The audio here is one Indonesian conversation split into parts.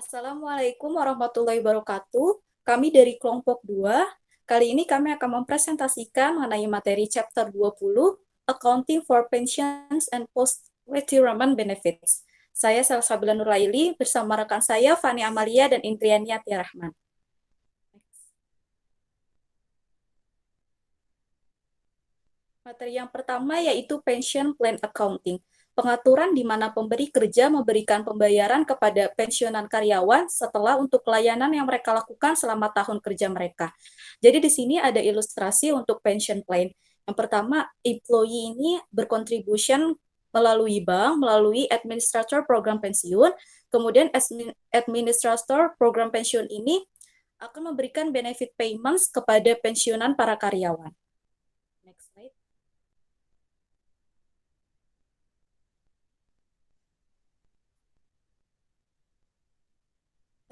Assalamualaikum warahmatullahi wabarakatuh. Kami dari kelompok 2. Kali ini kami akan mempresentasikan mengenai materi chapter 20, Accounting for Pensions and Post-Retirement Benefits. Saya Salsabila Nurlaili bersama rekan saya Fani Amalia dan Indriani Atia Rahman. Materi yang pertama yaitu Pension Plan Accounting, pengaturan di mana pemberi kerja memberikan pembayaran kepada pensiunan karyawan setelah untuk pelayanan yang mereka lakukan selama tahun kerja mereka. Jadi di sini ada ilustrasi untuk pension plan. Yang pertama, employee ini berkontribution melalui bank, melalui administrator program pensiun, kemudian administrator program pensiun ini akan memberikan benefit payments kepada pensiunan para karyawan. Next slide.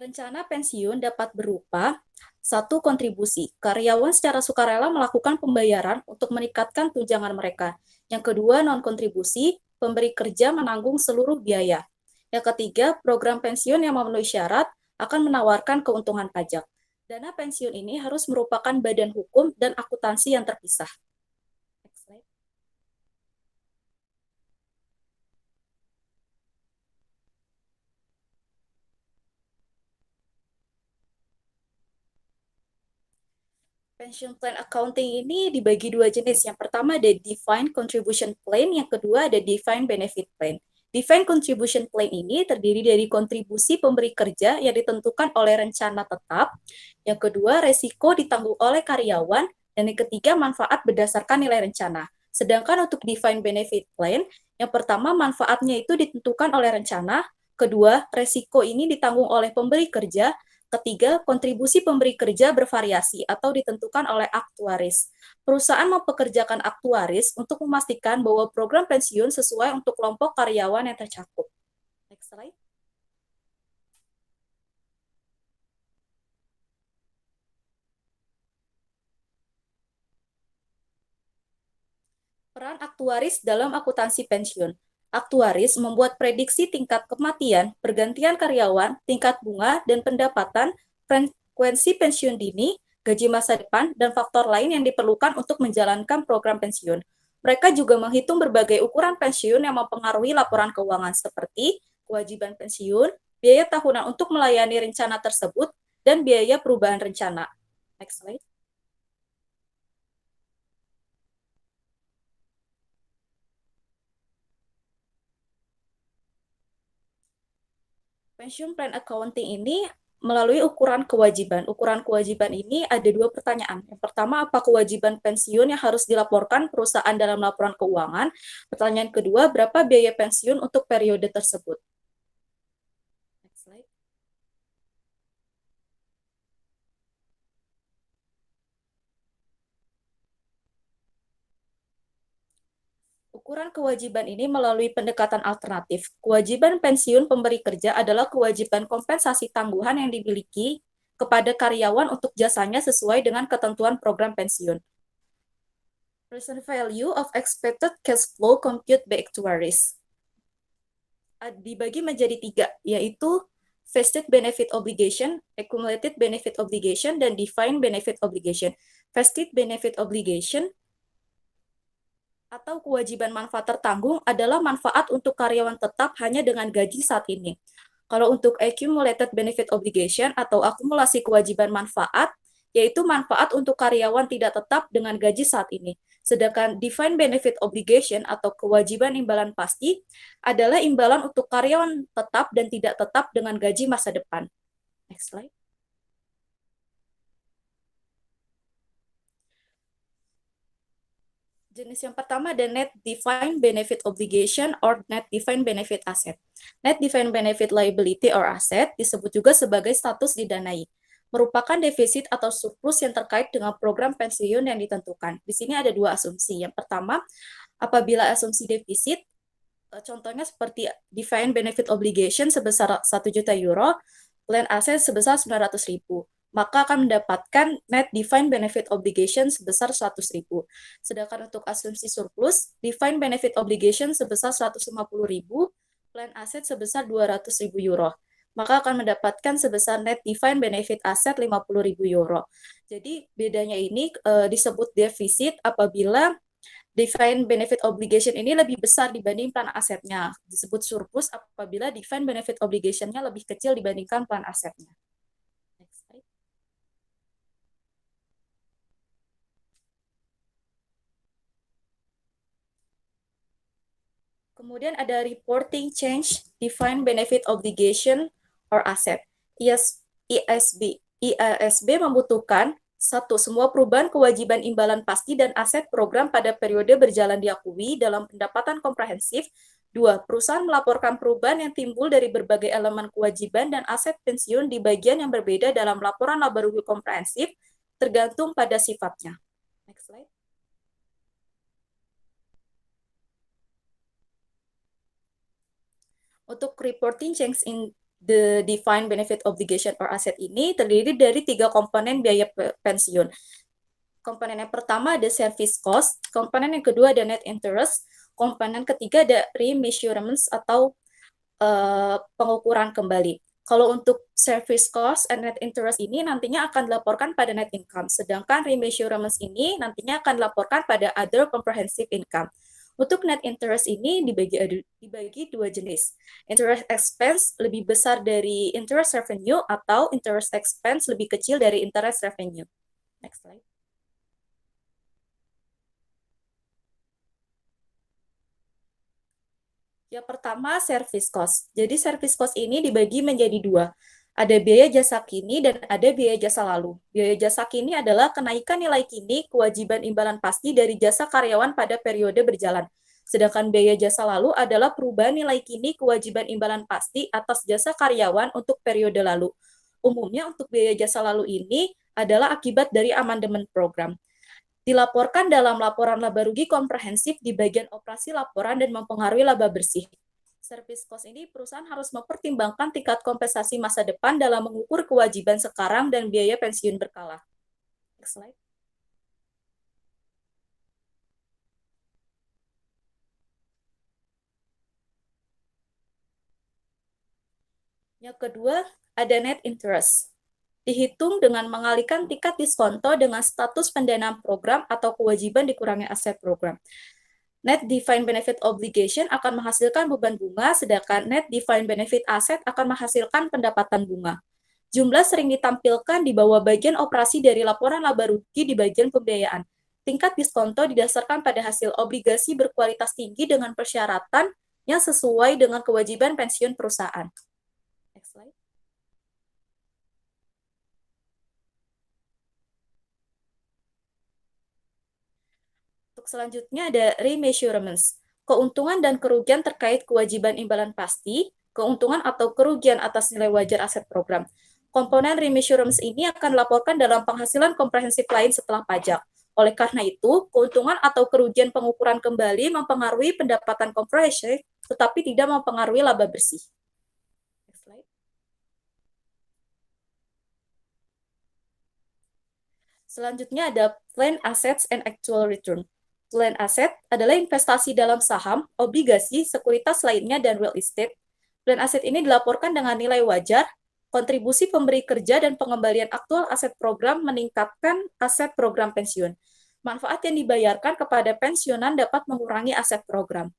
Rencana pensiun dapat berupa satu kontribusi. Karyawan secara sukarela melakukan pembayaran untuk meningkatkan tunjangan mereka. Yang kedua, non-kontribusi, pemberi kerja menanggung seluruh biaya. Yang ketiga, program pensiun yang memenuhi syarat akan menawarkan keuntungan pajak. Dana pensiun ini harus merupakan badan hukum dan akuntansi yang terpisah. Next slide. Pension plan accounting ini dibagi dua jenis. Yang pertama ada defined contribution plan, yang kedua ada defined benefit plan. Defined contribution plan ini terdiri dari kontribusi pemberi kerja yang ditentukan oleh rencana tetap, yang kedua resiko ditanggung oleh karyawan, dan yang ketiga manfaat berdasarkan nilai rencana. Sedangkan untuk defined benefit plan, yang pertama manfaatnya itu ditentukan oleh rencana, kedua resiko ini ditanggung oleh pemberi kerja, ketiga, kontribusi pemberi kerja bervariasi atau ditentukan oleh aktuaris. Perusahaan mempekerjakan aktuaris untuk memastikan bahwa program pensiun sesuai untuk kelompok karyawan yang tercakup. Next slide. Peran aktuaris dalam akuntansi pensiun. Aktuaris membuat prediksi tingkat kematian, pergantian karyawan, tingkat bunga, dan pendapatan, frekuensi pensiun dini, gaji masa depan, dan faktor lain yang diperlukan untuk menjalankan program pensiun. Mereka juga menghitung berbagai ukuran pensiun yang mempengaruhi laporan keuangan seperti kewajiban pensiun, biaya tahunan untuk melayani rencana tersebut, dan biaya perubahan rencana. Next slide. Pension plan accounting ini melalui ukuran kewajiban. Ukuran kewajiban ini ada dua pertanyaan. Yang pertama, apa kewajiban pensiun yang harus dilaporkan perusahaan dalam laporan keuangan? Pertanyaan kedua, berapa biaya pensiun untuk periode tersebut? Next slide. Ukuran kewajiban ini melalui pendekatan alternatif. Kewajiban pensiun pemberi kerja adalah kewajiban kompensasi tangguhan yang dimiliki kepada karyawan untuk jasanya sesuai dengan ketentuan program pensiun. Present value of expected cash flow compute by actuaries. Dibagi menjadi tiga, yaitu vested benefit obligation, accumulated benefit obligation, dan defined benefit obligation. Vested benefit obligation atau kewajiban manfaat tertanggung adalah manfaat untuk karyawan tetap hanya dengan gaji saat ini. Kalau untuk accumulated benefit obligation atau akumulasi kewajiban manfaat, yaitu manfaat untuk karyawan tidak tetap dengan gaji saat ini. Sedangkan defined benefit obligation atau kewajiban imbalan pasti adalah imbalan untuk karyawan tetap dan tidak tetap dengan gaji masa depan. Next slide. Jenis yang pertama ada net defined benefit obligation or net defined benefit asset. Net defined benefit liability or asset disebut juga sebagai status didanai, merupakan defisit atau surplus yang terkait dengan program pensiun yang ditentukan. Di sini ada dua asumsi. Yang pertama, apabila asumsi defisit, contohnya seperti defined benefit obligation sebesar 1 juta euro, plan asset sebesar 900.000, maka akan mendapatkan net defined benefit obligation sebesar 100.000. Sedangkan untuk asumsi surplus, defined benefit obligation sebesar 150.000, plan asset sebesar 200.000 euro. maka akan mendapatkan sebesar net defined benefit asset 50.000 euro. Jadi bedanya ini disebut defisit apabila defined benefit obligation ini lebih besar dibanding plan asetnya. Disebut surplus apabila defined benefit obligation-nya lebih kecil dibandingkan plan asetnya. Next slide. Kemudian ada reporting change defined benefit obligation or asset. IASB membutuhkan satu, semua perubahan kewajiban imbalan pasti dan aset program pada periode berjalan diakui dalam pendapatan komprehensif. Dua, perusahaan melaporkan perubahan yang timbul dari berbagai elemen kewajiban dan aset pensiun di bagian yang berbeda dalam laporan laba rugi komprehensif tergantung pada sifatnya. Next slide. Untuk reporting change in the defined benefit obligation or asset ini terdiri dari 3 komponen biaya pensiun. Komponen yang pertama ada service cost, komponen yang kedua ada net interest, komponen ketiga ada remeasurements atau pengukuran kembali. Kalau untuk service cost and net interest ini nantinya akan dilaporkan pada net income, sedangkan remeasurements ini nantinya akan dilaporkan pada other comprehensive income. Untuk net interest ini dibagi dua jenis. Interest expense lebih besar dari interest revenue atau interest expense lebih kecil dari interest revenue. Next slide. Yang pertama, service cost. Jadi service cost ini dibagi menjadi dua. Ada biaya jasa kini dan ada biaya jasa lalu. Biaya jasa kini adalah kenaikan nilai kini kewajiban imbalan pasti dari jasa karyawan pada periode berjalan. Sedangkan biaya jasa lalu adalah perubahan nilai kini kewajiban imbalan pasti atas jasa karyawan untuk periode lalu. Umumnya untuk biaya jasa lalu ini adalah akibat dari amandemen program. Dilaporkan dalam laporan laba rugi komprehensif di bagian operasi laporan dan mempengaruhi laba bersih. Service cost ini perusahaan harus mempertimbangkan tingkat kompensasi masa depan dalam mengukur kewajiban sekarang dan biaya pensiun berkala. Next slide. Yang kedua, ada net interest. Dihitung dengan mengalihkan tingkat diskonto dengan status pendanaan program atau kewajiban dikurangi aset program. Net defined benefit obligation akan menghasilkan beban bunga, sedangkan net defined benefit asset akan menghasilkan pendapatan bunga. Jumlah sering ditampilkan di bawah bagian operasi dari laporan laba rugi di bagian pembiayaan. Tingkat diskonto didasarkan pada hasil obligasi berkualitas tinggi dengan persyaratan yang sesuai dengan kewajiban pensiun perusahaan. Next slide. Untuk selanjutnya ada remeasurements. Keuntungan dan kerugian terkait kewajiban imbalan pasti, keuntungan atau kerugian atas nilai wajar aset program. Komponen remeasurements ini akan dilaporkan dalam penghasilan komprehensif lain setelah pajak. Oleh karena itu, keuntungan atau kerugian pengukuran kembali mempengaruhi pendapatan komprehensif, tetapi tidak mempengaruhi laba bersih. Next slide. Selanjutnya ada plan assets and actual return. Plan aset adalah investasi dalam saham, obligasi, sekuritas lainnya, dan real estate. Plan aset ini dilaporkan dengan nilai wajar, kontribusi pemberi kerja dan pengembalian aktual aset program meningkatkan aset program pensiun. Manfaat yang dibayarkan kepada pensiunan dapat mengurangi aset program.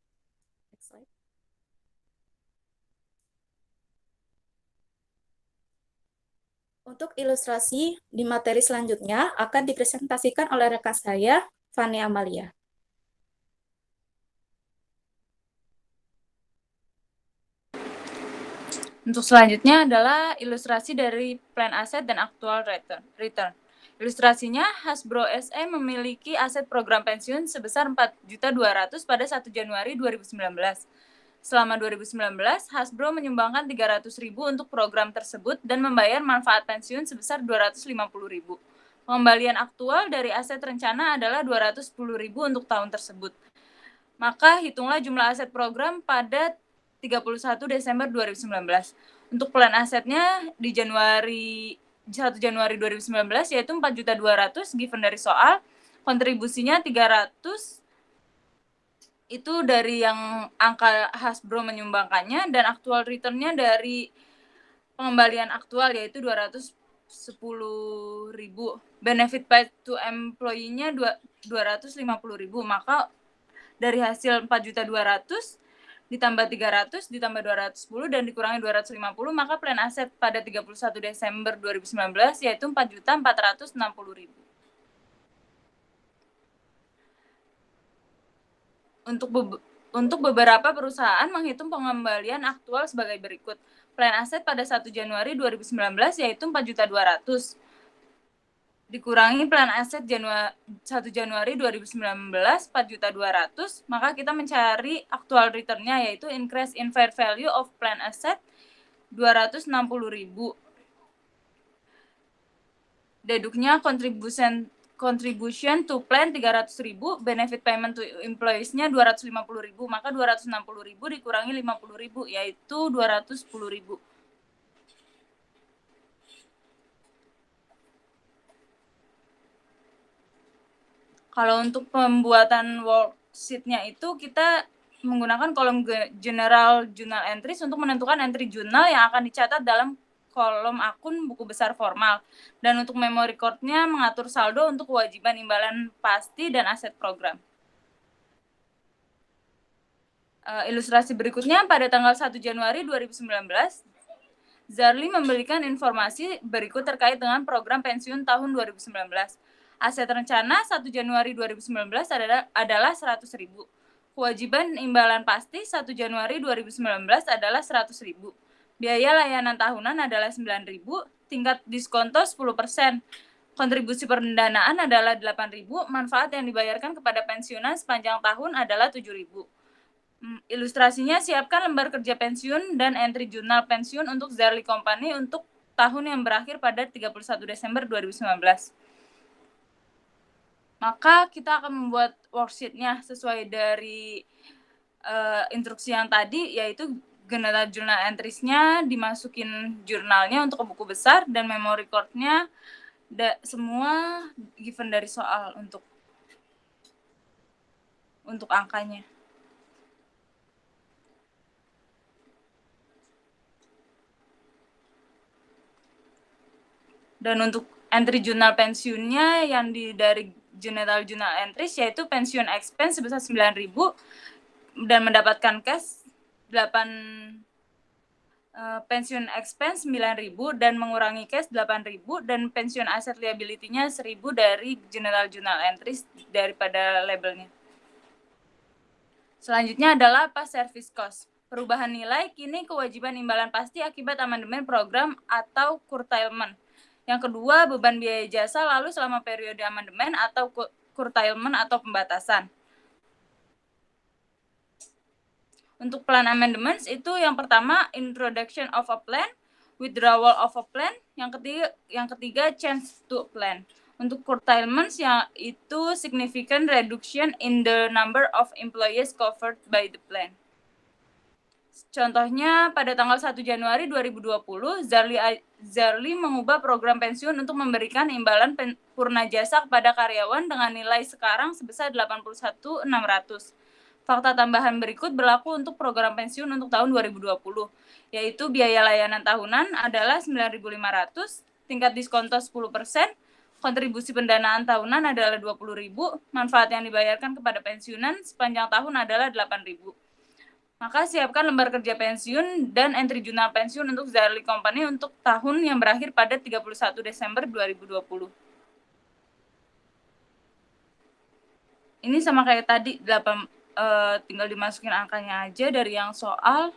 Untuk ilustrasi di materi selanjutnya akan dipresentasikan oleh rekan saya, Fani Amalia. Untuk selanjutnya adalah ilustrasi dari plan aset dan actual return. Ilustrasinya, Hasbro SE memiliki aset program pensiun sebesar 4.200.000 pada 1 Januari 2019. Selama 2019, Hasbro menyumbangkan 300.000 untuk program tersebut dan membayar manfaat pensiun sebesar 250.000. Pengembalian aktual dari aset rencana adalah 210.000 untuk tahun tersebut. Maka hitunglah jumlah aset program pada 31 Desember 2019. Untuk plan asetnya di 1 Januari 2019 yaitu 4.200.000 given dari soal, kontribusinya 300 itu dari yang angka Hasbro menyumbangkannya dan aktual return-nya dari pengembalian aktual yaitu 210.000. Benefit paid to employee-nya 250.000. Maka dari hasil 4.200.000 ditambah 300 ditambah 210 dan dikurangi 250, maka plan aset pada 31 Desember 2019 yaitu 4.460.000. Untuk beberapa perusahaan menghitung pengembalian aktual sebagai berikut. Plan aset pada 1 Januari 2019 yaitu 4.200.000 dikurangi plan aset 1 Januari 2019 4.200.000, maka kita mencari aktual return-nya yaitu increase in fair value of plan asset 260.000. Deduknya contribution to plan 300.000, benefit payment to employees-nya 250.000, maka 260.000 dikurangi 50.000 yaitu 210.000. Kalau untuk pembuatan worksheet-nya itu kita menggunakan kolom general journal entries untuk menentukan entry jurnal yang akan dicatat dalam kolom akun buku besar formal. Dan untuk memory record-nya mengatur saldo untuk kewajiban imbalan pasti dan aset program. Ilustrasi berikutnya, pada tanggal 1 Januari 2019, Zarli memberikan informasi berikut terkait dengan program pensiun tahun 2019. Aset rencana 1 Januari 2019 adalah 100.000. Kewajiban imbalan pasti 1 Januari 2019 adalah 100.000. Biaya layanan tahunan adalah 9.000, tingkat diskonto 10%. Kontribusi pendanaan adalah 8.000, manfaat yang dibayarkan kepada pensiunan sepanjang tahun adalah 7.000. Ilustrasinya, siapkan lembar kerja pensiun dan entry jurnal pensiun untuk Zarli Company untuk tahun yang berakhir pada 31 Desember 2019. Maka kita akan membuat worksheet-nya sesuai dari instruksi yang tadi, yaitu general journal entries-nya dimasukin jurnalnya untuk ke buku besar dan memory record-nya semua given dari soal untuk angkanya. Dan untuk entry jurnal pensiunnya yang dari general journal entries yaitu pensiun expense sebesar 9.000 dan mendapatkan cash 8 pensiun expense 9.000 dan mengurangi cash 8.000 dan pensiun aset liability-nya 1.000 dari general journal entries daripada labelnya. Selanjutnya adalah past service cost. Perubahan nilai kini kewajiban imbalan pasti akibat amandemen program atau curtailment. Yang kedua, beban biaya jasa lalu selama periode amandemen atau curtailment atau pembatasan. Untuk plan amendments itu yang pertama introduction of a plan, withdrawal of a plan, yang ketiga change to a plan. Untuk curtailments yang itu significant reduction in the number of employees covered by the plan. Contohnya, pada tanggal 1 Januari 2020, Zarli mengubah program pensiun untuk memberikan imbalan purna jasa kepada karyawan dengan nilai sekarang sebesar 81.600. Fakta tambahan berikut berlaku untuk program pensiun untuk tahun 2020, yaitu biaya layanan tahunan adalah 9.500, tingkat diskonto 10%, kontribusi pendanaan tahunan adalah 20.000, manfaat yang dibayarkan kepada pensiunan sepanjang tahun adalah 8.000. Maka siapkan lembar kerja pensiun dan entry jurnal pensiun untuk Zarli Company untuk tahun yang berakhir pada 31 Desember 2020. Ini sama kayak tadi, tinggal dimasukin angkanya aja dari yang soal.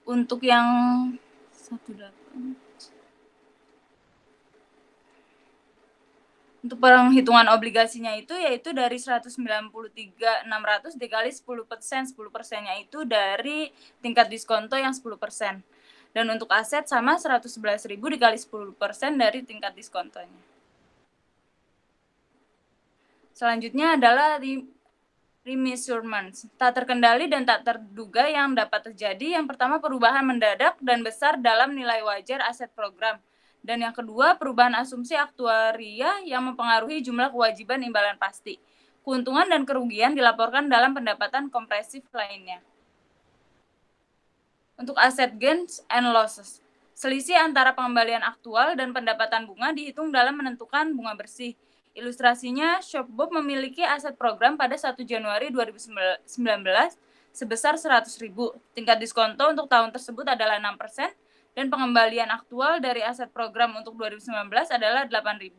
Untuk yang 18. Untuk penghitungan obligasinya itu yaitu dari 193.600 dikali 10%, 10%-nya itu dari tingkat diskonto yang 10%. Dan untuk aset sama 111.000 dikali 10% dari tingkat diskontonya. Selanjutnya adalah remeasurement, tak terkendali dan tak terduga yang dapat terjadi. Yang pertama, perubahan mendadak dan besar dalam nilai wajar aset program. Dan yang kedua, perubahan asumsi aktuaria yang mempengaruhi jumlah kewajiban imbalan pasti. Keuntungan dan kerugian dilaporkan dalam pendapatan kompresif lainnya. Untuk aset gains and losses, selisih antara pengembalian aktual dan pendapatan bunga dihitung dalam menentukan bunga bersih. Ilustrasinya, Shopbob memiliki aset program pada 1 Januari 2019 sebesar 100.000. Tingkat diskonto untuk tahun tersebut adalah 6%, dan pengembalian aktual dari aset program untuk 2019 adalah 8.000.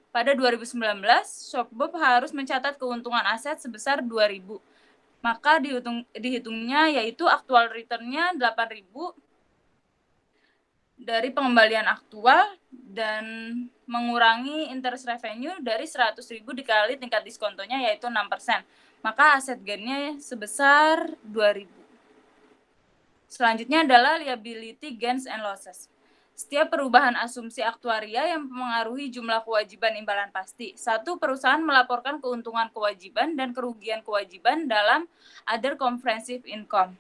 Pada 2019, Shopbob harus mencatat keuntungan aset sebesar 2.000. Maka dihitungnya yaitu aktual return-nya 8.000 dari pengembalian aktual dan mengurangi interest revenue dari 100.000 dikali tingkat diskontonya yaitu 6%. Maka aset gain-nya sebesar 2.000. Selanjutnya adalah liability gains and losses. Setiap perubahan asumsi aktuaria yang mempengaruhi jumlah kewajiban imbalan pasti. Satu, perusahaan melaporkan keuntungan kewajiban dan kerugian kewajiban dalam other comprehensive income.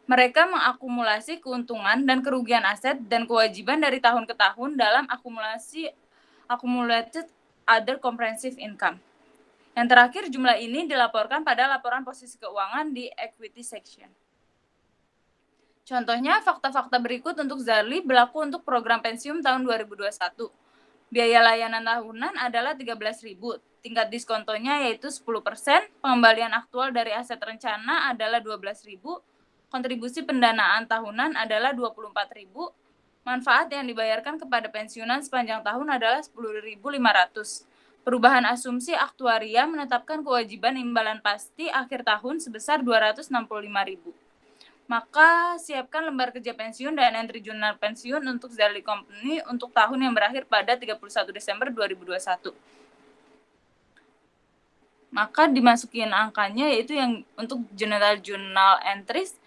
Mereka mengakumulasi keuntungan dan kerugian aset dan kewajiban dari tahun ke tahun dalam accumulated other comprehensive income. Yang terakhir, jumlah ini dilaporkan pada laporan posisi keuangan di equity section. Contohnya, fakta-fakta berikut untuk Zarli berlaku untuk program pensiun tahun 2021. Biaya layanan tahunan adalah 13.000, tingkat diskontonya yaitu 10%, pengembalian aktual dari aset rencana adalah 12.000, kontribusi pendanaan tahunan adalah 24.000, manfaat yang dibayarkan kepada pensiunan sepanjang tahun adalah 10.500. Perubahan asumsi aktuaria menetapkan kewajiban imbalan pasti akhir tahun sebesar 265.000. Maka siapkan lembar kerja pensiun dan entry jurnal pensiun untuk Zarli Company untuk tahun yang berakhir pada 31 Desember 2021. Maka dimasukin angkanya yaitu yang untuk general journal entries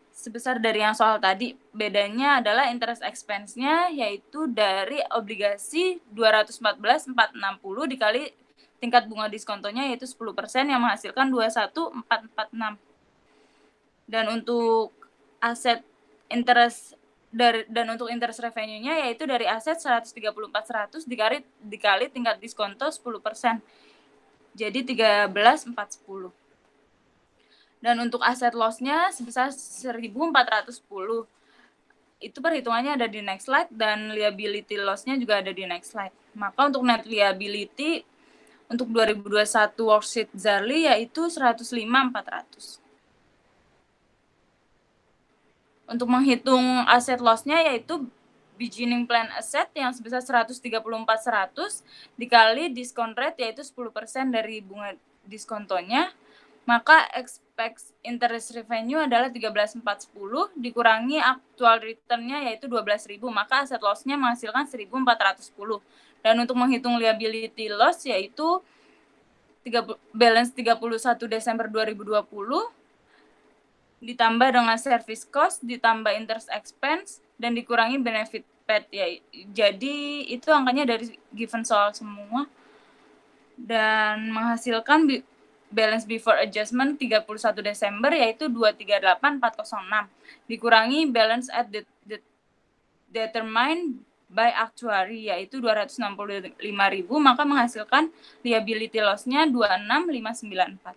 sebesar dari yang soal tadi. Bedanya adalah interest expense-nya yaitu dari obligasi 214.460 dikali tingkat bunga diskontonya yaitu 10% yang menghasilkan 21.446. Dan untuk aset interest dan untuk interest revenue-nya yaitu dari aset 134.100 dikali tingkat diskonto 10%. Jadi 13.410. Dan untuk aset loss-nya sebesar 1.410. Itu perhitungannya ada di next slide dan liability loss-nya juga ada di next slide. Maka untuk net liability untuk 2021 worksheet Zarli yaitu 105.400. Untuk menghitung aset loss-nya yaitu beginning plan asset yang sebesar 134.100 dikali discount rate yaitu 10% dari bunga diskontonya, maka expect interest revenue adalah 13.410 dikurangi actual return-nya yaitu 12.000, maka aset loss-nya menghasilkan 1.410. Dan untuk menghitung liability loss yaitu balance 31 Desember 2020 ditambah dengan service cost, ditambah interest expense, dan dikurangi benefit paid. Ya, jadi itu angkanya dari given soal semua. Dan menghasilkan balance before adjustment 31 Desember yaitu 238.406. Dikurangi balance at determined by actuary yaitu 265.000, maka menghasilkan liability loss-nya 26.594.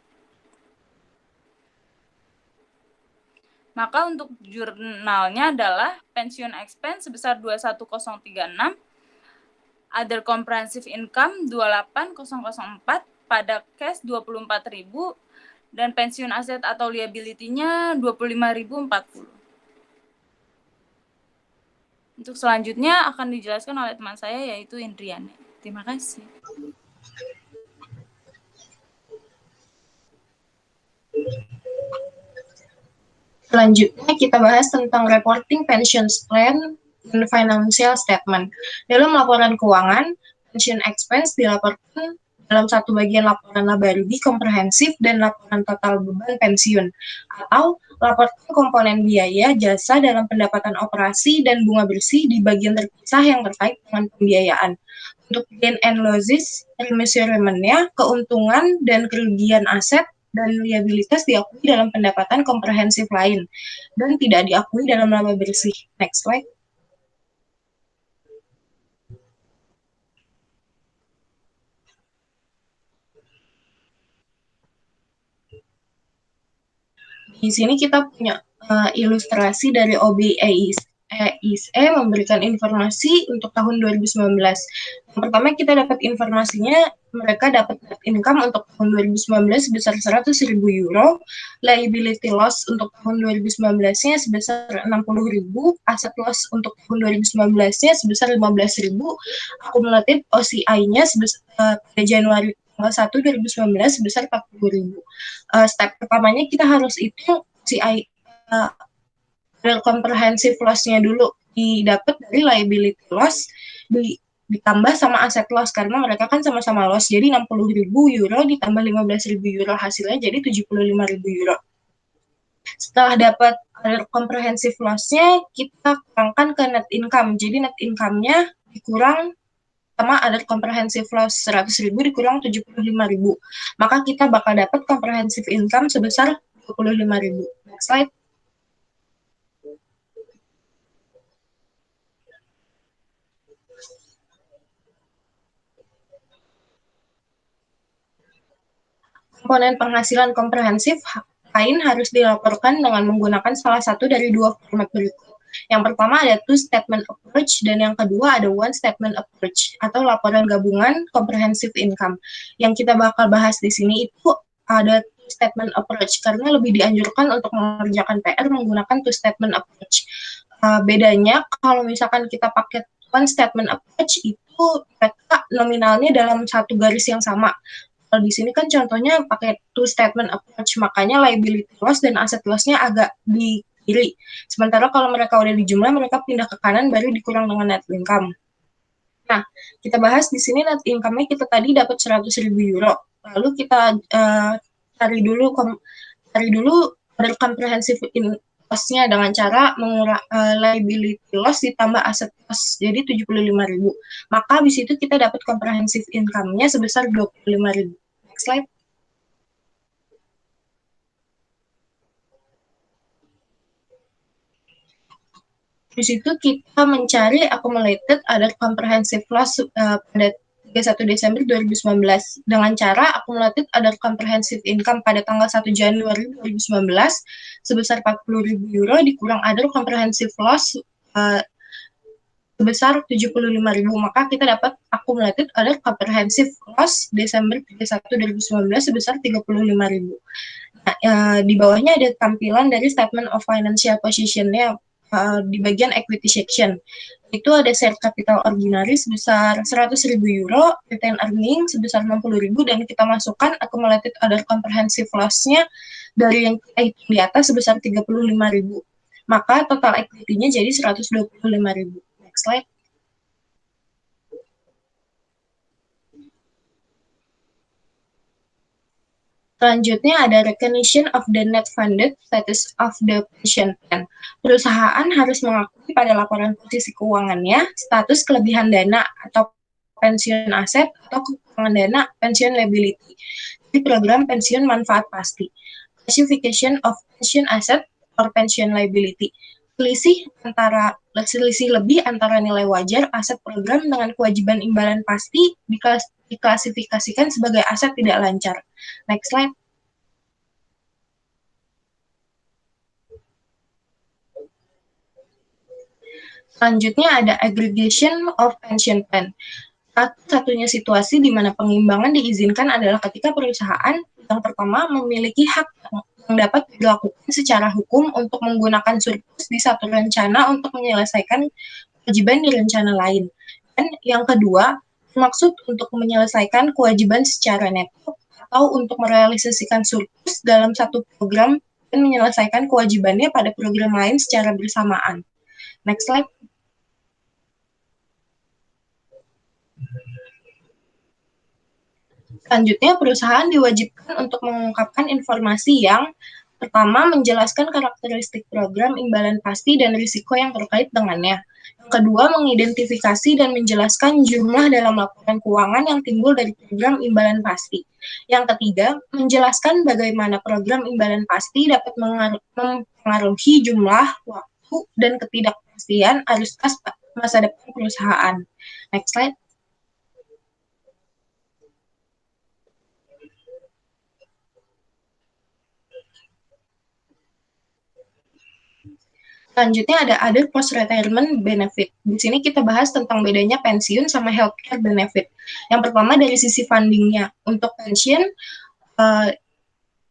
Maka untuk jurnalnya adalah pensiun expense sebesar 21036, other comprehensive income 28004, pada cash 24.000, dan pensiun aset atau liability-nya 25.040. Untuk selanjutnya akan dijelaskan oleh teman saya yaitu Indriane. Terima kasih. Selanjutnya kita bahas tentang reporting pension plan dan financial statement. Dalam laporan keuangan, pension expense dilaporkan dalam satu bagian laporan laba rugi komprehensif dan laporan total beban pensiun, atau laporkan komponen biaya jasa dalam pendapatan operasi dan bunga bersih di bagian terpisah yang terkait dengan pembiayaan. Untuk gain and losses, remeasurement-nya, keuntungan dan kerugian aset dan liabilitas diakui dalam pendapatan komprehensif lain dan tidak diakui dalam laba bersih. Next slide. Di sini kita punya ilustrasi dari OBEISE memberikan informasi untuk tahun 2019. Yang pertama kita dapat informasinya, mereka dapat net income untuk tahun 2019 sebesar 100.000 euro, liability loss untuk tahun 2019-nya sebesar 60.000, asset loss untuk tahun 2019-nya sebesar 15.000, akumulatif OCI-nya pada Januari tanggal 1 2019 sebesar 40.000. Step pertamanya kita harus hitung OCI comprehensive loss-nya dulu, didapat dari liability loss ditambah sama aset loss, karena mereka kan sama-sama loss, jadi 60.000 euro ditambah 15.000 euro hasilnya jadi 75.000 euro. Setelah dapat comprehensive loss-nya, kita kurangkan ke net income, jadi net income-nya dikurang sama ada comprehensive loss 100.000 dikurang 75.000, maka kita bakal dapat comprehensive income sebesar 25.000. Next slide. Komponen penghasilan komprehensif lain harus dilaporkan dengan menggunakan salah satu dari dua format berikut. Yang pertama ada two statement approach dan yang kedua ada one statement approach atau laporan gabungan comprehensive income. Yang kita bakal bahas di sini itu ada two statement approach karena lebih dianjurkan untuk mengerjakan PR menggunakan two statement approach. Bedanya kalau misalkan kita pakai one statement approach itu mereka nominalnya dalam satu garis yang sama. Kalau di sini kan contohnya pakai two statement approach, makanya liability loss dan asset loss-nya agak di kiri. Sementara kalau mereka udah di jumlah, mereka pindah ke kanan baru dikurang dengan net income. Nah, kita bahas di sini net income-nya kita tadi dapat 100.000 euro. Lalu kita cari dulu other comprehensive loss-nya dengan cara liability loss ditambah asset loss, jadi 75.000. Maka habis itu kita dapat comprehensive income-nya sebesar 25.000. Next slide. Di situ kita mencari accumulated other comprehensive loss pada 31 Desember 2019 dengan cara accumulated other comprehensive income pada tanggal 1 Januari 2019 sebesar 40.000 euro dikurang other comprehensive loss sebesar 75.000, maka kita dapat accumulated other comprehensive loss Desember 31 2019 sebesar 35.000. Nah, di bawahnya ada tampilan dari statement of financial position-nya di bagian equity section. Itu ada share capital ordinary sebesar 100.000 euro, retained earning sebesar 60.000, dan kita masukkan accumulated other comprehensive loss-nya dari yang kita hitung di atas sebesar 35.000. Maka total equity-nya jadi 125.000. Next slide. Selanjutnya ada recognition of the net funded status of the pension plan. Perusahaan harus mengakui pada laporan posisi keuangannya status kelebihan dana atau pensiun aset atau kekurangan dana pensiun liability di program pensiun manfaat pasti. Classification of pension asset or pension liability. Selisih lebih antara nilai wajar aset program dengan kewajiban imbalan pasti diklasifikasikan sebagai aset tidak lancar. Next slide. Selanjutnya ada aggregation of pension plan. Satu-satunya situasi di mana pengimbangan diizinkan adalah ketika perusahaan yang pertama memiliki hak yang dapat dilakukan secara hukum untuk menggunakan surplus di satu rencana untuk menyelesaikan kewajiban di rencana lain. Dan yang kedua, maksud untuk menyelesaikan kewajiban secara neto atau untuk merealisasikan surplus dalam satu program dan menyelesaikan kewajibannya pada program lain secara bersamaan. Next slide. Selanjutnya, perusahaan diwajibkan untuk mengungkapkan informasi yang pertama, menjelaskan karakteristik program imbalan pasti dan risiko yang terkait dengannya. Yang kedua, mengidentifikasi dan menjelaskan jumlah dalam laporan keuangan yang timbul dari program imbalan pasti. Yang ketiga, menjelaskan bagaimana program imbalan pasti dapat mempengaruhi jumlah, waktu, dan ketidakpastian arus kas masa depan perusahaan. Next slide. Selanjutnya ada other post retirement benefit. Di sini kita bahas tentang bedanya pensiun sama healthcare benefit. Yang pertama dari sisi fundingnya. Untuk pensiun uh,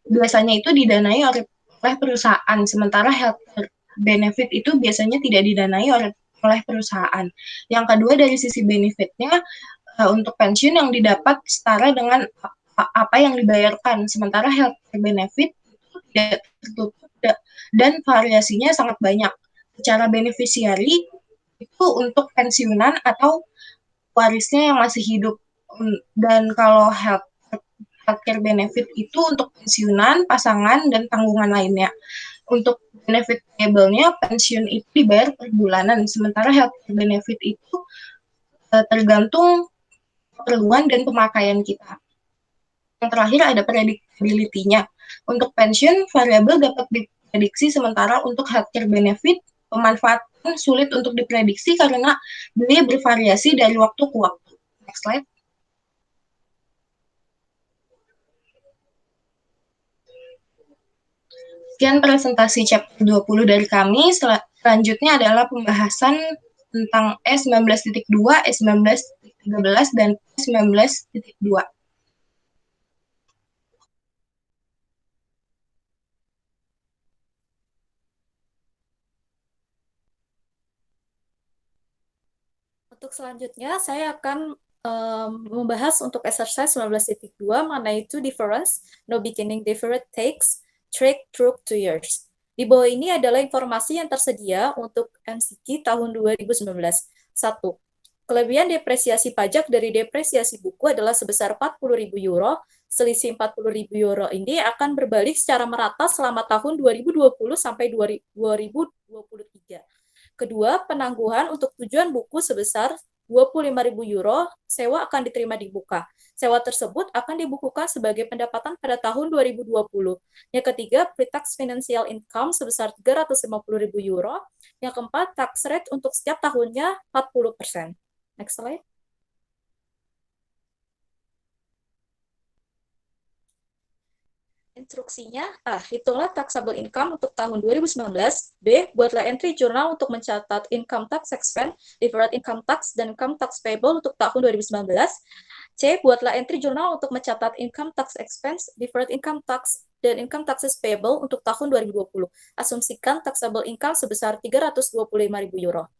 biasanya itu didanai oleh perusahaan, sementara healthcare benefit itu biasanya tidak didanai oleh perusahaan. Yang kedua dari sisi benefitnya, untuk pensiun yang didapat setara dengan apa yang dibayarkan, sementara healthcare benefit itu tidak tertutup dan variasinya sangat banyak. Secara beneficiary itu untuk pensiunan atau warisnya yang masih hidup. Dan kalau healthcare benefit itu untuk pensiunan, pasangan, dan tanggungan lainnya. Untuk benefit payable-nya, pensiun itu dibayar per bulanan, sementara healthcare benefit itu tergantung keperluan dan pemakaian kita. Yang terakhir ada predictability-nya. Untuk pensiun, variabel dapat diprediksi, sementara untuk healthcare benefit, pemanfaatan sulit untuk diprediksi karena biaya bervariasi dari waktu ke waktu. Next slide. Sekian presentasi chapter 20 dari kami. Selanjutnya adalah pembahasan tentang E19.2, E19.13, dan E19.2. Untuk selanjutnya, saya akan membahas untuk exercise 19.2 mengenai two difference, no beginning different takes, track through 2 years. Di bawah ini adalah informasi yang tersedia untuk MCQ tahun 2019. 1. Kelebihan depresiasi pajak dari depresiasi buku adalah sebesar 40.000 euro. Selisih 40.000 euro ini akan berbalik secara merata selama tahun 2020 sampai 2023. Kedua, penangguhan untuk tujuan buku sebesar 25.000 euro sewa akan diterima di muka. Sewa tersebut akan dibukukan sebagai pendapatan pada tahun 2020. Yang ketiga, pre-tax financial income sebesar 350.000 euro. Yang keempat, tax rate untuk setiap tahunnya 40%. Next slide. Instruksinya, hitunglah taxable income untuk tahun 2019. B, buatlah entry jurnal untuk mencatat income tax expense, deferred income tax, dan income tax payable untuk tahun 2019. C, buatlah entry jurnal untuk mencatat income tax expense, deferred income tax, dan income taxes payable untuk tahun 2020. Asumsikan taxable income sebesar 325.000 euro.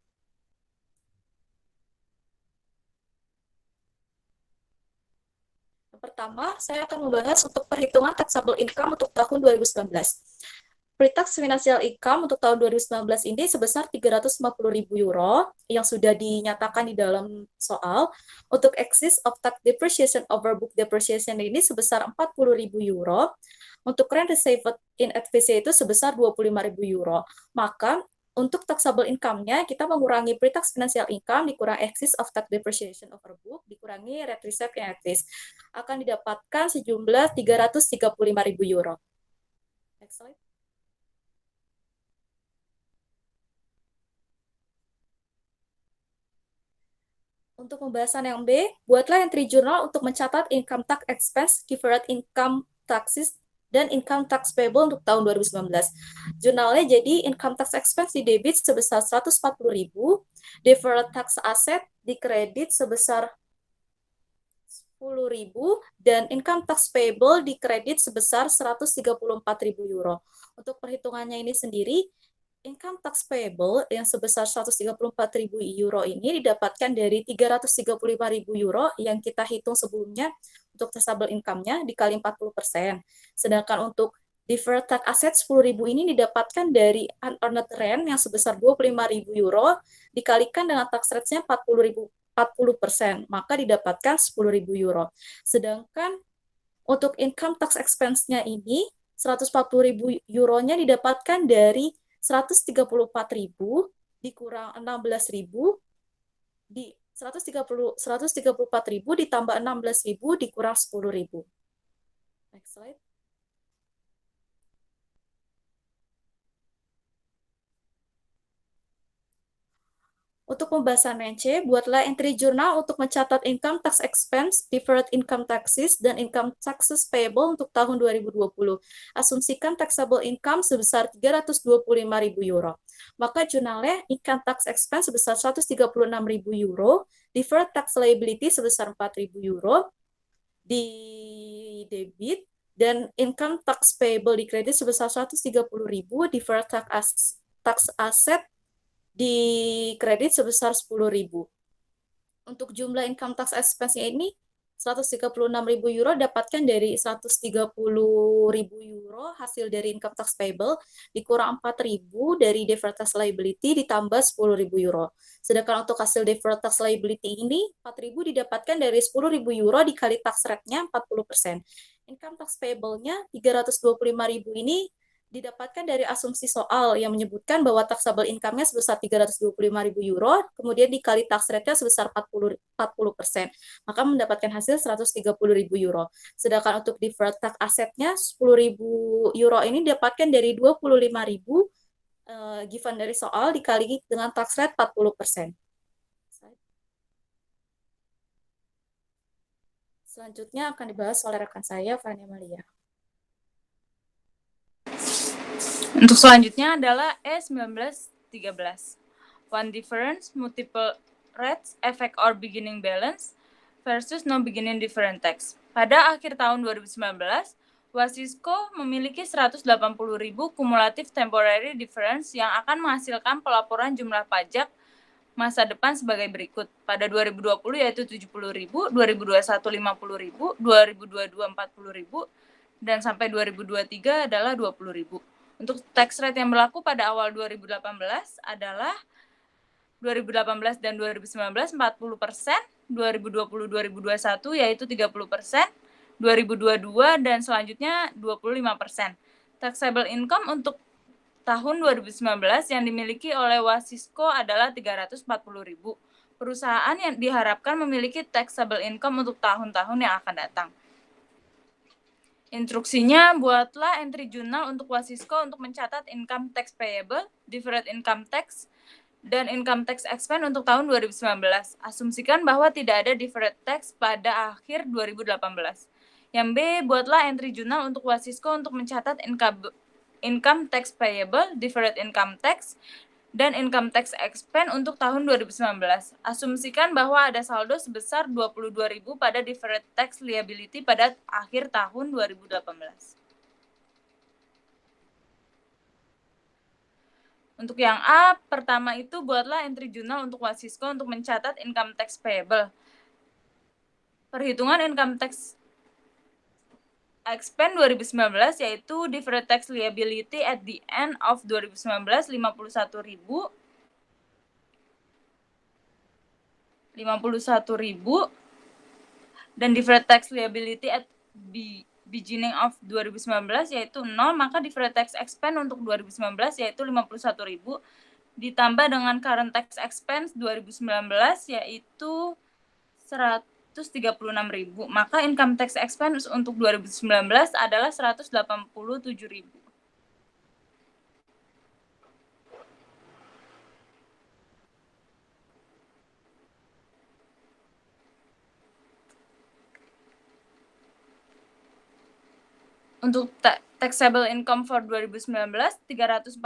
Pertama, saya akan membahas untuk perhitungan taxable income untuk tahun 2019. Pre-tax financial income untuk tahun 2019 ini sebesar 350.000 euro yang sudah dinyatakan di dalam soal. Untuk excess of tax depreciation over book depreciation ini sebesar 40.000 euro. Untuk rent received in advance itu sebesar 25.000 euro. Maka untuk taxable income-nya, kita mengurangi pre-tax financial income, dikurang excess of tax depreciation over book, dikurangi rent received in advance. Akan didapatkan sejumlah 335.000 euro. Next slide. Untuk pembahasan yang B, buatlah entry jurnal untuk mencatat income tax expense, deferred income taxes, dan income tax payable untuk tahun 2019. Jurnalnya jadi income tax expense di debit sebesar 140.000, deferred tax asset di kredit sebesar 10.000, dan income tax payable di kredit sebesar 134.000 euro. Untuk perhitungannya ini sendiri, income tax payable yang sebesar 134.000 euro ini didapatkan dari 335.000 euro yang kita hitung sebelumnya untuk taxable income-nya dikali 40%. Sedangkan untuk deferred tax asset 10.000 ini didapatkan dari unearned rent yang sebesar 25.000 euro dikalikan dengan tax rate-nya 40%, maka didapatkan 10.000 euro. Sedangkan untuk income tax expense-nya ini 140.000 euronya didapatkan dari 134.000 dikurang 16.000 di 134.000 ditambah 16.000 dikurang 10.000. Next slide. Untuk pembahasan C, buatlah entry jurnal untuk mencatat income tax expense, deferred income taxes, dan income taxes payable untuk tahun 2020. Asumsikan taxable income sebesar 325.000 euro. Maka jurnalnya income tax expense sebesar 136.000 euro, deferred tax liability sebesar 4.000 euro, di debit, dan income tax payable di kredit sebesar 130.000, deferred tax asset di kredit sebesar 10.000. Untuk jumlah income tax expense-nya ini 136.000 euro dapatkan dari 130.000 euro hasil dari income tax payable dikurang 4.000 dari deferred tax liability ditambah 10.000 euro. Sedangkan untuk hasil deferred tax liability ini 4.000 didapatkan dari 10.000 euro dikali tax rate-nya 40%. Income tax payable-nya 325.000 ini didapatkan dari asumsi soal yang menyebutkan bahwa taxable income-nya sebesar 325.000 euro, kemudian dikali tax rate-nya sebesar 40%, maka mendapatkan hasil 130.000 euro. Sedangkan untuk deferred tax asset-nya 10.000 euro ini didapatkan dari 25.000 given dari soal dikali dengan tax rate 40%. Selanjutnya akan dibahas oleh rekan saya, Fania Malia. Untuk selanjutnya adalah E1913. One difference, multiple rates, effect or beginning balance versus no beginning different tax. Pada akhir tahun 2019, Wasisco memiliki 180.000 kumulatif temporary difference yang akan menghasilkan pelaporan jumlah pajak masa depan sebagai berikut. Pada 2020 yaitu 70.000, 2021 50.000, 2022 40.000, dan sampai 2023 adalah 20.000. Untuk tax rate yang berlaku pada awal 2018 adalah 2018 dan 2019 40%, 2020-2021 yaitu 30%, 2022 dan selanjutnya 25%. Taxable income untuk tahun 2019 yang dimiliki oleh Wasisco adalah 340.000. Perusahaan yang diharapkan memiliki taxable income untuk tahun-tahun yang akan datang. Instruksinya, buatlah entry jurnal untuk Wasisco untuk mencatat income tax payable, deferred income tax, dan income tax expense untuk tahun 2019. Asumsikan bahwa tidak ada deferred tax pada akhir 2018. Yang B, buatlah entry jurnal untuk Wasisco untuk mencatat income tax payable, deferred income tax, dan income tax expense untuk tahun 2019. Asumsikan bahwa ada saldo sebesar 22.000 pada deferred tax liability pada akhir tahun 2018. Untuk yang A, pertama itu buatlah entry jurnal untuk Wasisco untuk mencatat income tax payable. Perhitungan income tax expense 2019 yaitu deferred tax liability at the end of 2019 51.000 dan deferred tax liability at beginning of 2019 yaitu 0, maka deferred tax expense untuk 2019 yaitu 51.000 ditambah dengan current tax expense 2019 yaitu 136.000, maka income tax expense untuk 2019 adalah 187.000. Untuk taxable income for 2019 340.000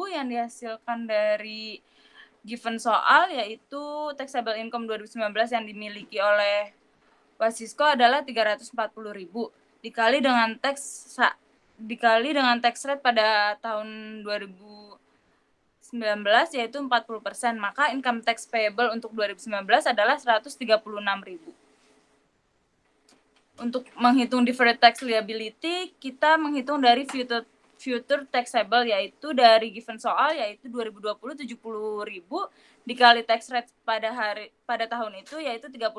yang dihasilkan dari given soal yaitu taxable income 2019 yang dimiliki oleh Wasisco adalah 340.000 dikali dengan tax rate pada tahun 2019 yaitu 40%, maka income tax payable untuk 2019 adalah 136.000. Untuk menghitung deferred tax liability, kita menghitung dari future taxable yaitu dari given soal yaitu 2020 70.000 dikali tax rate pada tahun itu yaitu 30%.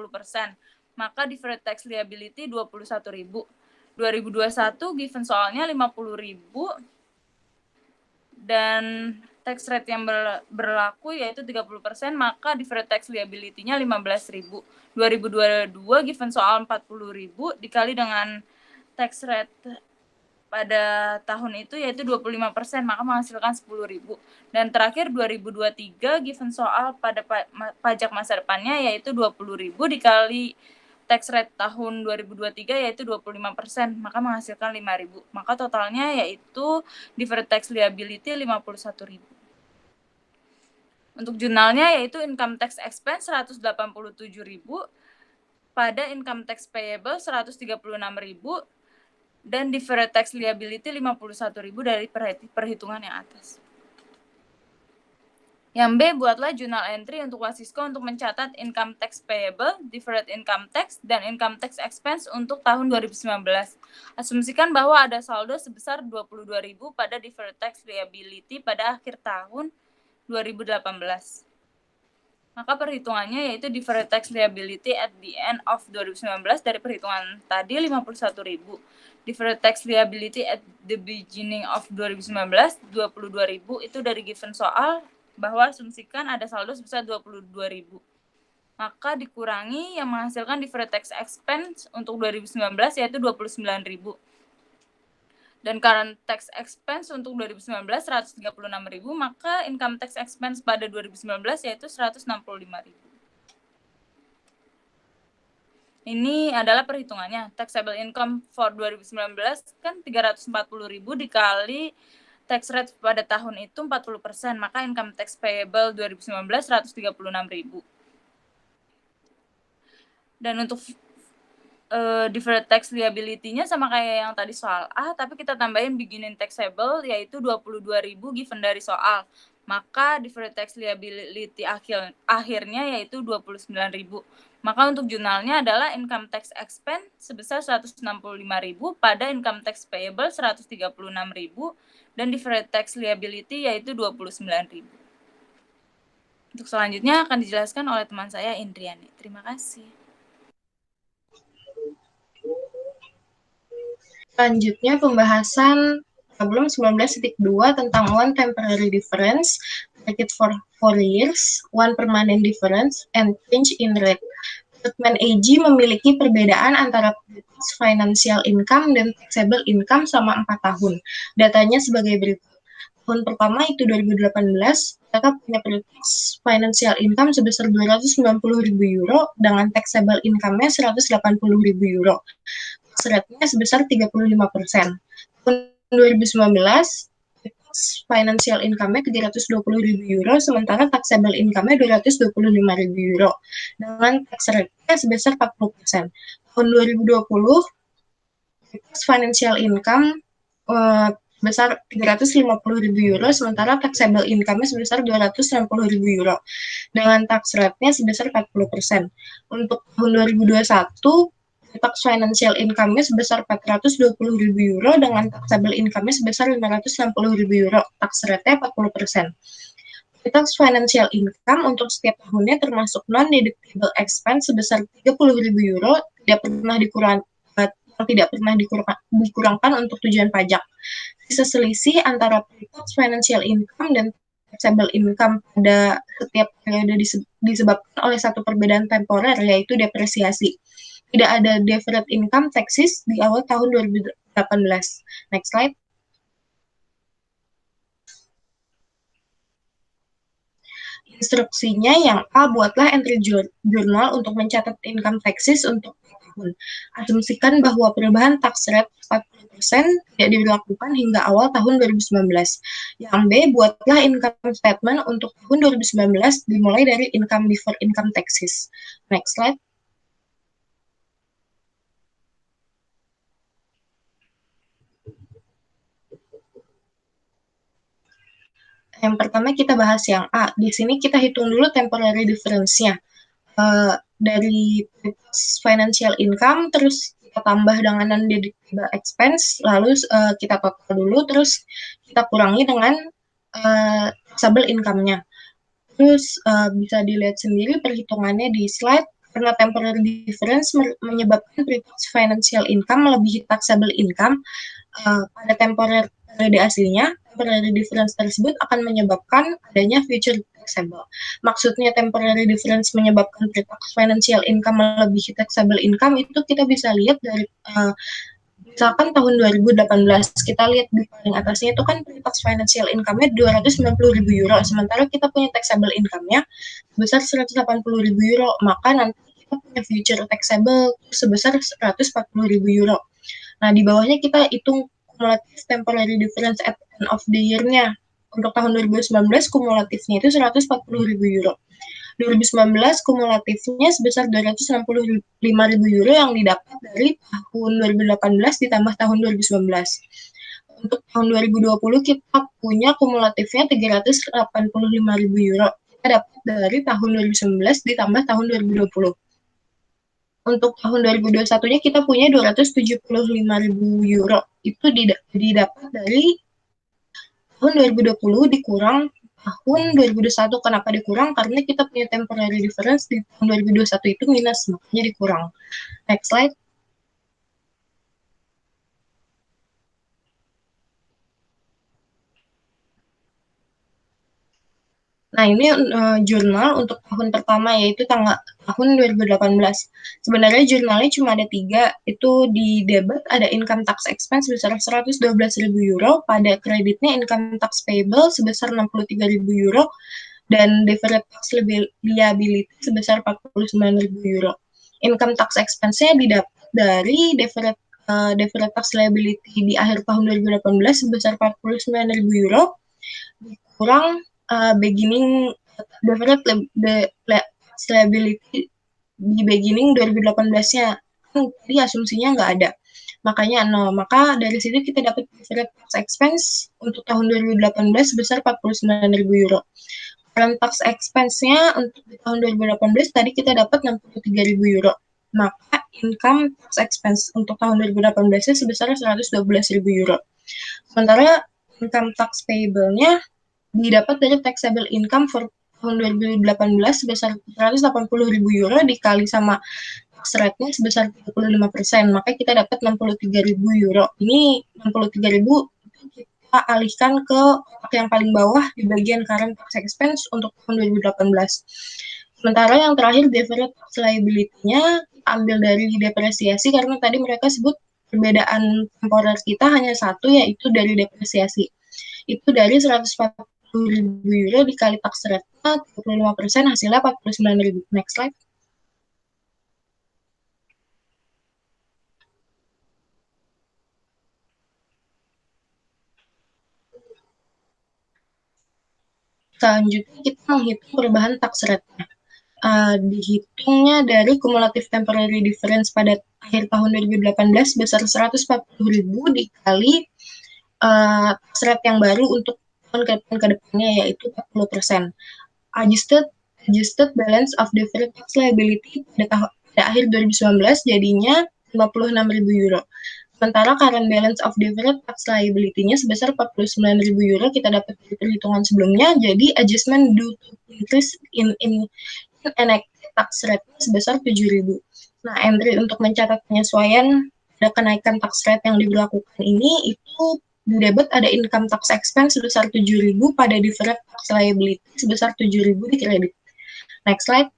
Maka deferred tax liability 21.000. 2021 given soalnya 50.000 dan tax rate yang berlaku yaitu 30%, maka deferred tax liability-nya 15.000. 2022 given soal 40.000 dikali dengan tax rate pada tahun itu yaitu 25%, maka menghasilkan 10.000. Dan terakhir 2023 given soal pada pajak masa depannya yaitu 20.000 dikali tax rate tahun 2023 yaitu 25%, maka menghasilkan 5.000. Maka totalnya yaitu deferred tax liability 51.000. Untuk jurnalnya yaitu income tax expense 187.000 pada income tax payable 136.000 dan deferred tax liability 51.000 dari perhitungan yang atas. Yang B, buatlah journal entry untuk Wasisko untuk mencatat income tax payable, deferred income tax, dan income tax expense untuk tahun 2019. Asumsikan bahwa ada saldo sebesar 22.000 pada deferred tax liability pada akhir tahun 2018. Maka perhitungannya yaitu deferred tax liability at the end of 2019 dari perhitungan tadi 51.000. Deferred tax liability at the beginning of 2019 22.000 itu dari given soal bahwa asumsikan ada saldo sebesar 22.000. Maka dikurangi yang menghasilkan deferred tax expense untuk 2019 yaitu 29.000. Dan current tax expense untuk 2019 136.000, maka income tax expense pada 2019 yaitu 165.000. Ini adalah perhitungannya. Taxable income for 2019 kan 340.000 dikali tax rate pada tahun itu 40%, maka income tax payable 2019 136.000. Dan untuk deferred tax liability-nya sama kayak yang tadi soal A, tapi kita tambahin beginning taxable yaitu 22.000 given dari soal. Maka deferred tax liability akhirnya yaitu 29.000. Maka untuk jurnalnya adalah income tax expense sebesar 165.000 pada income tax payable 136.000 dan deferred tax liability yaitu 29.000. Untuk selanjutnya akan dijelaskan oleh teman saya Indriani. Terima kasih. Selanjutnya pembahasan problem 19.2 tentang one temporary difference, bracket for 4 years, one permanent difference, and change in rate. Statement AG memiliki perbedaan antara financial income dan taxable income selama 4 tahun. Datanya sebagai berikut. Tahun pertama itu 2018, mereka punya financial income sebesar 290.000 euro dengan taxable income-nya 180.000 euro. Tax rate-nya sebesar 35%. Tahun 2019, financial income-nya 320.000 euro, sementara taxable income-nya 225.000 euro, dengan tax rate-nya sebesar 40%. Tahun 2020, financial income sebesar 350.000 euro, sementara taxable income-nya sebesar 260.000 euro, dengan tax rate-nya sebesar 40%. Untuk tahun 2021, tax financial income-nya sebesar 420.000 euro dengan taxable income-nya sebesar 560.000 euro, tax rate-nya 40%. Tax financial income untuk setiap tahunnya termasuk non-deductible expense sebesar 30.000 euro tidak pernah dikurangkan untuk tujuan pajak. Sisa selisih antara tax financial income dan taxable income pada setiap periode disebabkan oleh satu perbedaan temporer, yaitu depresiasi. Tidak ada deferred income taxes di awal tahun 2018. Next slide. Instruksinya yang A, buatlah entry jurnal untuk mencatat income taxes untuk tahun. Asumsikan bahwa perubahan tax rate 40% tidak diberlakukan hingga awal tahun 2019. Yang B, buatlah income statement untuk tahun 2019 dimulai dari income before income taxes. Next slide. Yang pertama kita bahas yang A. Di sini kita hitung dulu temporary difference-nya. Dari financial income, terus kita tambah dengan non-deductible expense, lalu kita total dulu, terus kita kurangi dengan taxable income-nya. Terus bisa dilihat sendiri perhitungannya di slide. Karena temporary difference menyebabkan pre-tax financial income melebihi taxable income pada temporer periode aslinya, temporary difference tersebut akan menyebabkan adanya future taxable. Maksudnya temporary difference menyebabkan pre-tax financial income melebihi taxable income itu kita bisa lihat dari Misalkan tahun 2018, kita lihat di paling atasnya itu kan pre-tax financial income-nya 290.000 euro, sementara kita punya taxable income-nya sebesar 180.000 euro, maka nanti kita punya future taxable sebesar 140.000 euro. Nah, di bawahnya kita hitung cumulative temporary difference at end of the year-nya. Untuk tahun 2019, kumulatifnya itu 140.000 euro. 2019 kumulatifnya sebesar 265.000 euro yang didapat dari tahun 2018 ditambah tahun 2019. Untuk tahun 2020 kita punya kumulatifnya 385.000 euro. Kita dapat dari tahun 2019 ditambah tahun 2020. Untuk tahun 2021-nya kita punya 275.000 euro. Itu didapat dari tahun 2020 dikurang tahun 2021. Kenapa dikurang? Karena kita punya temporary difference di tahun 2021 itu minus, makanya dikurang. Next slide. Nah, ini jurnal untuk tahun pertama, yaitu tahun 2018. Sebenarnya jurnalnya cuma ada 3, itu di debit ada income tax expense sebesar 112.000 euro, pada kreditnya income tax payable sebesar 63.000 euro, dan deferred tax liability sebesar 49.000 euro. Income tax expense-nya didapat dari deferred tax liability di akhir tahun 2018 sebesar 49.000 euro, kurang beginning deferred tax liability di beginning 2018-nya. Jadi asumsinya nggak ada. Makanya 0. Maka dari situ kita dapat deferred tax expense untuk tahun 2018 sebesar 49.000 euro. Current tax expense-nya untuk tahun 2018 tadi kita dapat 63.000 euro. Maka income tax expense untuk tahun 2018-nya sebesar 112.000 euro. Sementara income tax payable-nya didapat dari taxable income for tahun 2018 sebesar 180.000 euro dikali sama tax rate-nya sebesar 35%, maka kita dapat 63.000 euro. Ini 63.000 kita alihkan ke yang paling bawah di bagian current tax expense untuk tahun 2018. Sementara yang terakhir deferred tax liability-nya ambil dari depresiasi, karena tadi mereka sebut perbedaan temporer kita hanya satu, yaitu dari depresiasi. Itu dari 140.000 euro dikali tax rate-nya 35%, hasilnya 49.000. Next slide. Selanjutnya kita menghitung perubahan tax rate-nya. Dihitungnya dari kumulatif temporary difference pada akhir tahun 2018 sebesar 140.000 dikali tax rate yang baru untuk tahun ke depannya, yaitu 40%. Adjusted balance of deferred tax liability pada akhir 2019 jadinya 56.000 euro. Sementara current balance of deferred tax liability-nya sebesar 49.000 euro kita dapat dari perhitungan sebelumnya, jadi adjustment due to increase in enacted tax rate sebesar 7.000. Nah, entry untuk mencatat penyesuaian pada kenaikan tax rate yang diberlakukan ini, itu di debit ada income tax expense sebesar 7.000 pada deferred tax liability sebesar 7.000 di kredit. Next slide.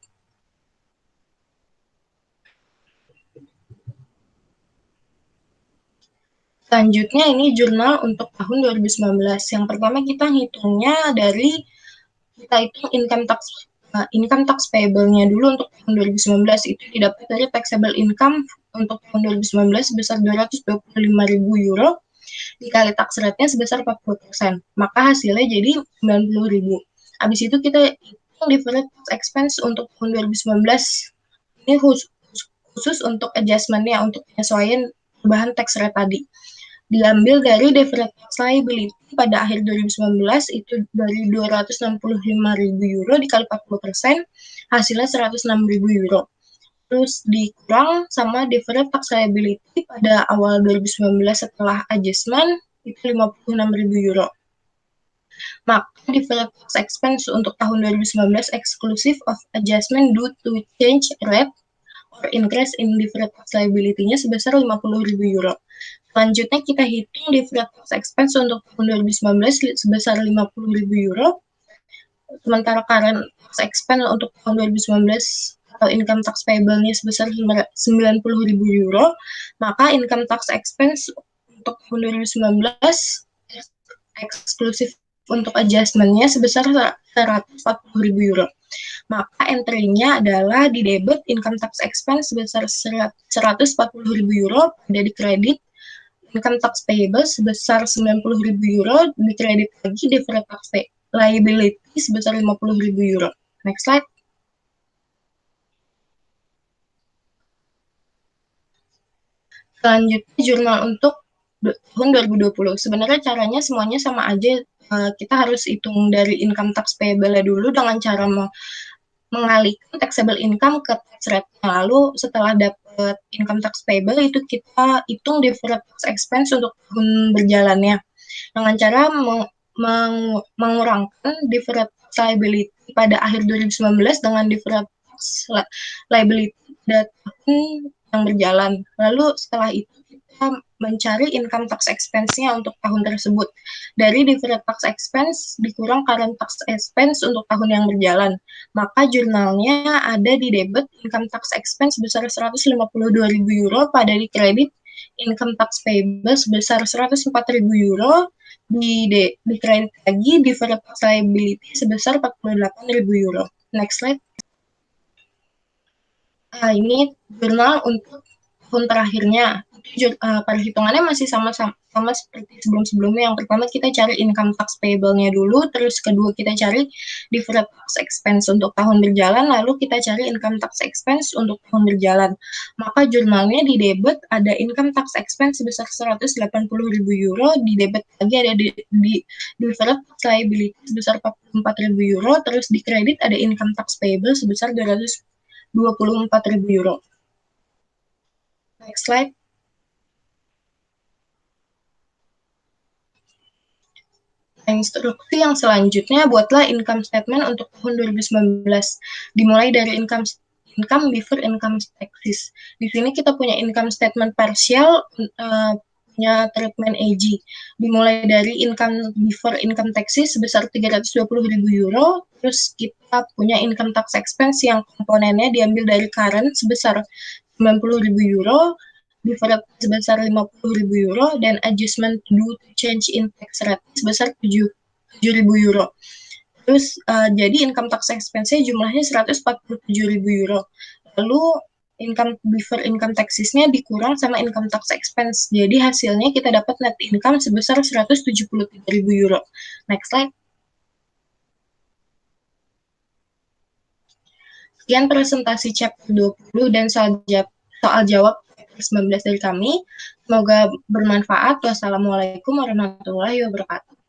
Selanjutnya ini jurnal untuk tahun 2019. Yang pertama kita hitungnya dari kita hitung income tax payable-nya dulu untuk tahun 2019, itu didapat dari taxable income untuk tahun 2019 sebesar 225.000 euro dikali tax rate-nya sebesar 40%. Maka hasilnya jadi 90.000. Habis itu kita hitung deferred tax expense untuk tahun 2019. Ini khusus untuk adjustment-nya, untuk penyesuaian perubahan tax rate tadi. Diambil dari deferred tax liability pada akhir 2019 itu dari 265.000 euro dikali 40%, hasilnya 106.000 euro. Terus dikurang sama deferred tax liability pada awal 2019 setelah adjustment itu 56.000 euro. Maka deferred tax expense untuk tahun 2019 exclusive of adjustment due to change rate or increase in deferred tax liability-nya sebesar 50.000 euro. Selanjutnya kita hitung deferred tax expense untuk tahun 2019 sebesar 50.000 euro. Sementara current tax expense untuk tahun 2019 total income tax payable-nya sebesar 90.000 euro, maka income tax expense untuk tahun 2019 eksklusif untuk adjustment-nya sebesar 140.000 euro. Maka entry-nya adalah di debit income tax expense sebesar 140.000 euro, pada di kredit income tax payable sebesar 90.000 euro, di kredit lagi deferred tax liability sebesar 50.000 euro. Next slide. Selanjutnya jurnal untuk tahun 2020. Sebenarnya caranya semuanya sama aja. Kita harus hitung dari income tax payable-nya dulu dengan cara mengalihkan taxable income ke tax rate. Lalu setelah dapat income tax payable itu kita hitung deferred tax expense untuk tahun berjalannya dengan cara mengurangkan deferred tax liability pada akhir 2019 dengan deferred tax liability pada tahun yang berjalan. Lalu setelah itu kita mencari income tax expense-nya untuk tahun tersebut. Dari deferred tax expense dikurang current tax expense untuk tahun yang berjalan. Maka jurnalnya ada di debit income tax expense sebesar 152.000 euro, pada di kredit income tax payable sebesar 104.000 euro, di kredit lagi deferred tax liability sebesar 48.000 euro. Next slide. Ini jurnal untuk tahun terakhirnya. Perhitungannya masih sama seperti sebelum-sebelumnya. Yang pertama kita cari income tax payable-nya dulu, terus kedua kita cari deferred tax expense untuk tahun berjalan, lalu kita cari income tax expense untuk tahun berjalan. Maka jurnalnya di debit ada income tax expense sebesar 180.000 euro, di debit lagi ada di deferred tax liability sebesar 44.000 euro, terus di kredit ada income tax payable sebesar 224.000 euro. Next slide. Instruksi yang selanjutnya, buatlah income statement untuk tahun 2019. Dimulai dari income before income taxes. Di sini kita punya income statement partial, punya treatment AG. Dimulai dari income before income taxes sebesar 320.000 euro, terus kita punya income tax expense yang komponennya diambil dari current sebesar 90.000 euro, deferred sebesar 50.000 euro, dan adjustment due to change in tax rate sebesar 7.000 euro. Terus jadi income tax expense-nya jumlahnya 147.000 euro. Lalu income before income taxes-nya dikurang sama income tax expense. Jadi hasilnya kita dapat net income sebesar 173.000 euro. Next slide. Sekian presentasi chapter 20 dan soal jawab chapter 19 dari kami. Semoga bermanfaat. Wassalamualaikum warahmatullahi wabarakatuh.